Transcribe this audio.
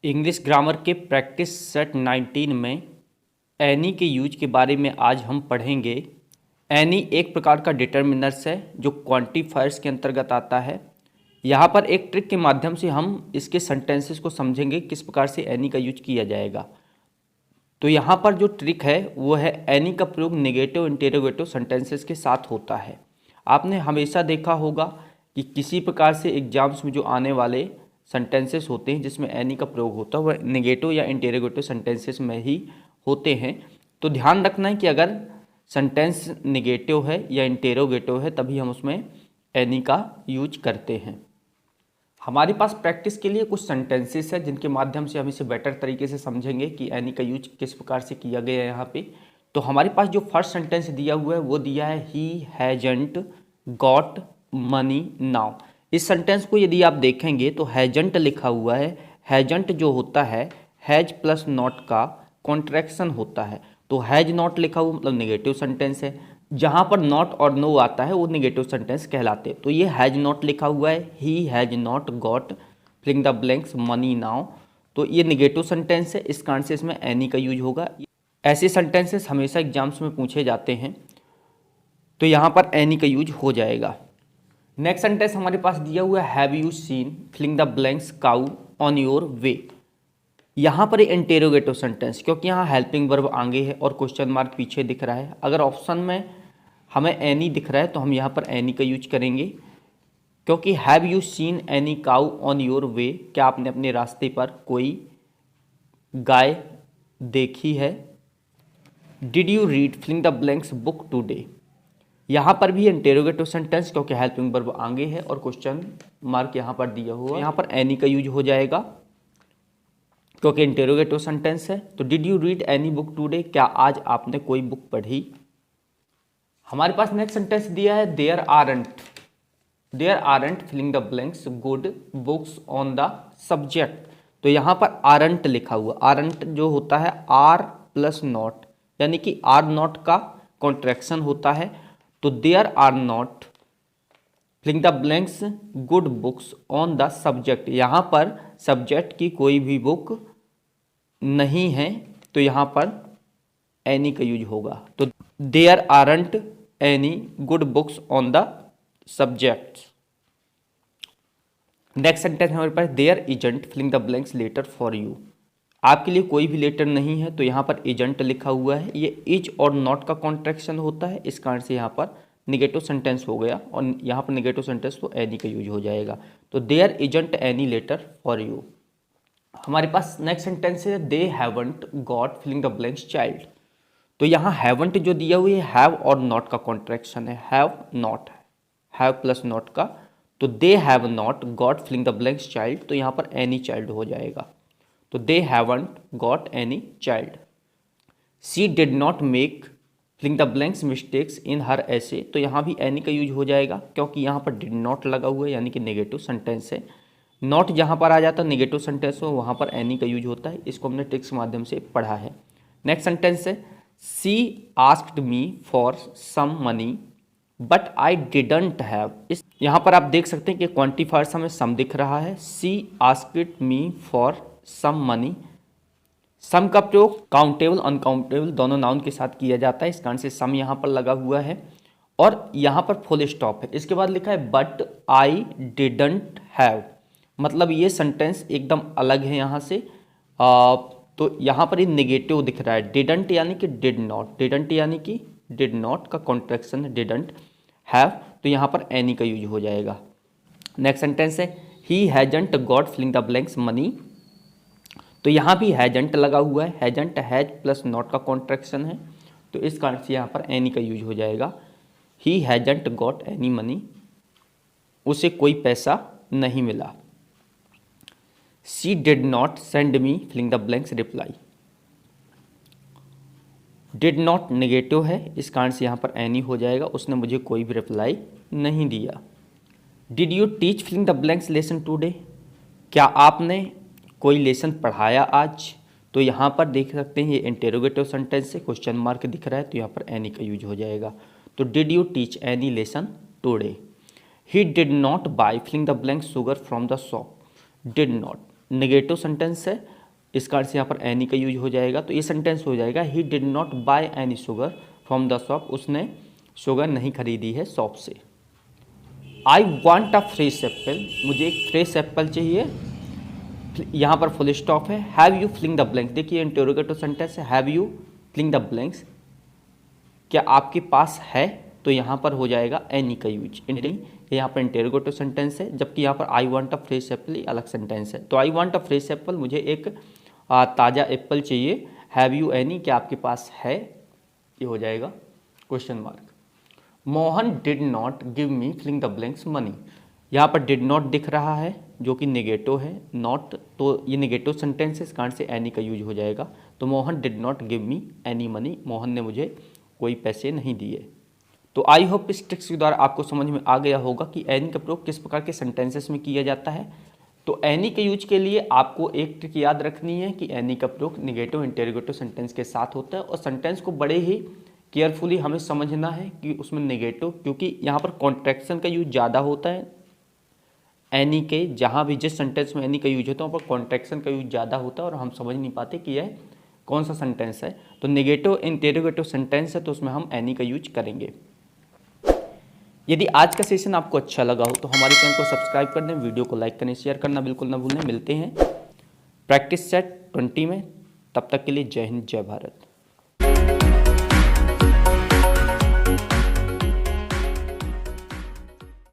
English grammar के practice set 19 में any के यूज के बारे में आज हम पढ़ेंगे। एनी एक प्रकार का डिटर्मिनर्स है जो क्वांटिफायर्स के अंतर्गत आता है। यहाँ पर एक ट्रिक के माध्यम से हम इसके सेंटेंसेस को समझेंगे किस प्रकार से एनी का यूज किया जाएगा। तो यहाँ पर जो ट्रिक है वो है एनी का प्रयोग नेगेटिव इंटेरोगेटिव सेंटेंसेस के साथ होता है। आपने हमेशा देखा होगा कि किसी प्रकार से एग्जाम्स में जो आने वाले सेंटेंसेस होते हैं जिसमें एनी का प्रयोग होता है वह नेगेटिव या इंटेरोगेटिव सेंटेंसेस में ही होते हैं। तो ध्यान रखना है कि अगर सेंटेंस नेगेटिव है या इंटेरोगेटिव है तभी हम उसमें एनी का यूज करते हैं। हमारे पास प्रैक्टिस के लिए कुछ सेंटेंसेस है जिनके माध्यम से हम इसे बेटर तरीके से समझेंगे कि एनी का यूज किस प्रकार से किया गया है यहाँ पे। तो हमारे पास जो फर्स्ट सेंटेंस दिया हुआ है वो दिया है he hasn't got money now. इस सेंटेंस को यदि आप देखेंगे तो हैजंट लिखा हुआ है। हैजंट जो होता है हैज प्लस नॉट का कॉन्ट्रैक्शन होता है। तो हैज नॉट लिखा हुआ मतलब नेगेटिव सेंटेंस है। जहाँ पर नॉट और नो आता है वो नेगेटिव सेंटेंस कहलाते हैं। तो ये हैज नॉट लिखा हुआ है he has not got filling the blanks money now. तो ये नेगेटिव सेंटेंस है, इस कारण से इसमें एनी का यूज होगा। ऐसे सेंटेंसेस हमेशा एग्जाम्स में पूछे जाते हैं तो यहाँ पर एनी का यूज हो जाएगा। नेक्स्ट सेंटेंस हमारे पास दिया हुआ है have you seen filling the blanks cow on your way. यहाँ पर इंटेरोगेटिव सेंटेंस क्योंकि यहाँ हेल्पिंग वर्ब आगे है और क्वेश्चन मार्क पीछे दिख रहा है। अगर ऑप्शन में हमें एनी दिख रहा है तो हम यहाँ पर एनी का यूज करेंगे क्योंकि have you seen any cow on your way, क्या आपने अपने रास्ते पर कोई गाय देखी है। Did you read filling the blanks book today. यहाँ पर भी इंटेरोगेटिव सेंटेंस क्योंकि हेल्पिंग वर्ब आगे है और क्वेश्चन मार्क यहाँ पर दिया हुआ है, यहाँ पर एनी का यूज हो जाएगा क्योंकि इंटेरोगेटिव सेंटेंस है। तो did you read any book today, क्या आज आपने कोई बुक पढ़ी। हमारे पास नेक्स्ट सेंटेंस दिया है there aren't filling the blanks good books on the subject. तो यहाँ पर आरंट लिखा हुआ, आरंट जो होता है आर प्लस नॉट यानी कि आर नॉट का कॉन्ट्रैक्शन होता है। तो there are not filling the blanks good books on the subject, यहाँ पर सब्जेक्ट की कोई भी बुक नहीं है तो यहाँ पर एनी का यूज होगा। तो there aren't any good books on the subject. Next sentence हमारे पास there isn't filling the blanks letter for you. आपके लिए कोई भी लेटर नहीं है तो यहाँ पर एजेंट लिखा हुआ है। ये इज और नॉट का कॉन्ट्रैक्शन होता है, इस कारण से यहाँ पर निगेटिव सेंटेंस हो गया और यहाँ पर निगेटिव सेंटेंस तो एनी का यूज हो जाएगा। तो there isn't any letter for you. हमारे पास नेक्स्ट सेंटेंस है they haven't got filling the blanks child. तो यहाँ हैवंट जो दिया हुआ है हैव और नॉट का कॉन्ट्रैक्शन है, have not, have plus not का। तो they have not got filling the blanks child, तो यहाँ पर एनी चाइल्ड हो जाएगा। तो they haven't got any child. She did not make filling the blanks mistakes in her ऐसे। तो यहाँ भी एनी का यूज हो जाएगा क्योंकि यहाँ पर डिड नॉट लगा हुआ है यानी कि नेगेटिव सेंटेंस है। नॉट जहाँ पर आ जाता है नेगेटिव सेंटेंस हो वहाँ पर एनी का यूज होता है, इसको हमने ट्रिक्स के माध्यम से पढ़ा है। नेक्स्ट सेंटेंस है she asked me for some money but I didn't have. इस यहाँ पर आप देख सकते हैं कि क्वांटिफायर्स हमें सम दिख रहा है। She asked me for some money, some का प्रयोग काउंटेबल अनकाउंटेबल दोनों नाउन के साथ किया जाता है, इस कारण से सम यहाँ पर लगा हुआ है और यहाँ पर फुल स्टॉप है। इसके बाद लिखा है बट आई डिडंट हैव, मतलब ये सेंटेंस एकदम अलग है यहाँ से। तो यहाँ पर ये नेगेटिव दिख रहा है, डिडंट यानी कि डिड नॉट, डिडंट यानी कि डिड नॉट का कॉन्ट्रैक्शन है डिडंट हैव, तो यहाँ पर एनी का यूज हो जाएगा। नेक्स्ट सेंटेंस है he hasn't got filling the blanks money. तो यहाँ भी हैजंट लगा हुआ है, हैजंट हैज प्लस नॉट का कॉन्ट्रैक्शन है, तो इस कारण से यहाँ पर एनी का यूज हो जाएगा। He hasn't got any money, उसे कोई पैसा नहीं मिला। She did not send me filling the blanks reply. Did not negative है, इस कारण से यहाँ पर एनी हो जाएगा, उसने मुझे कोई भी रिप्लाई नहीं दिया। Did you teach filling the blanks lesson today, क्या आपने कोई लेसन पढ़ाया आज। तो यहाँ पर देख सकते हैं ये इंटेरोगेटिव सेंटेंस से क्वेश्चन मार्क दिख रहा है तो यहाँ पर एनी का यूज हो जाएगा। तो did you teach any lesson today. He did not buy filling the blank sugar from the shop. Did not, negative sentence है, इस कारण से यहाँ पर एनी का यूज हो जाएगा। तो ये सेंटेंस हो जाएगा ही did not by any sugar from the shop, उसने शुगर नहीं खरीदी है शॉप से। I want a fresh Apple, मुझे एक फ्रेश एप्पल चाहिए, यहाँ पर फुल स्टॉप है। Have you feeling the blanks, देखिए इंटरोगेटिव सेंटेंस है, have you feeling the blanks, क्या आपके पास है, तो यहाँ पर हो जाएगा एनी का यूज। यहाँ पर इंटरोगेटिव सेंटेंस है, जबकि यहाँ पर I want a fresh Apple ये अलग सेंटेंस है। तो I want a fresh Apple, मुझे एक ताज़ा एप्पल चाहिए। हैव यू एनी, क्या आपके पास है, ये हो जाएगा question mark. Mohan did not give me filling the blanks money, यहाँ पर डिड नॉट दिख रहा है जो कि नेगेटिव है, नॉट तो ये नेगेटिव सेंटेंस है, इस कारण से एनी का यूज हो जाएगा। तो Mohan did not give me any money, Mohan ने मुझे कोई पैसे नहीं दिए। तो आई होप इस ट्रिक्स के द्वारा आपको समझ में आ गया होगा कि एनी का प्रयोग किस प्रकार के सेंटेंसेस में किया जाता है। तो एनी के यूज के लिए आपको एक ट्रिक याद रखनी है कि एनी का प्रयोग नेगेटिव इंटरोगेटिव सेंटेंस के साथ होता है, और सेंटेंस को बड़े ही केयरफुली हमें समझना है कि उसमें नेगेटिव, क्योंकि यहाँ पर कॉन्ट्रैक्शन का यूज ज़्यादा होता है एनी के, जहाँ भी जिस सेंटेंस में एनी का यूज होता है वहाँ पर कॉन्ट्रैक्शन का यूज ज़्यादा होता है और हम समझ नहीं पाते कि यह कौन सा सेंटेंस है। तो नेगेटिव इंटरोगेटिव सेंटेंस है तो उसमें हम एनी का यूज करेंगे। यदि आज का सेशन आपको अच्छा लगा हो तो हमारे चैनल को सब्सक्राइब कर दें, वीडियो को लाइक करने शेयर करना बिल्कुल ना भूलें। मिलते हैं प्रैक्टिस सेट 20 में, तब तक के लिए जय हिंद जय भारत।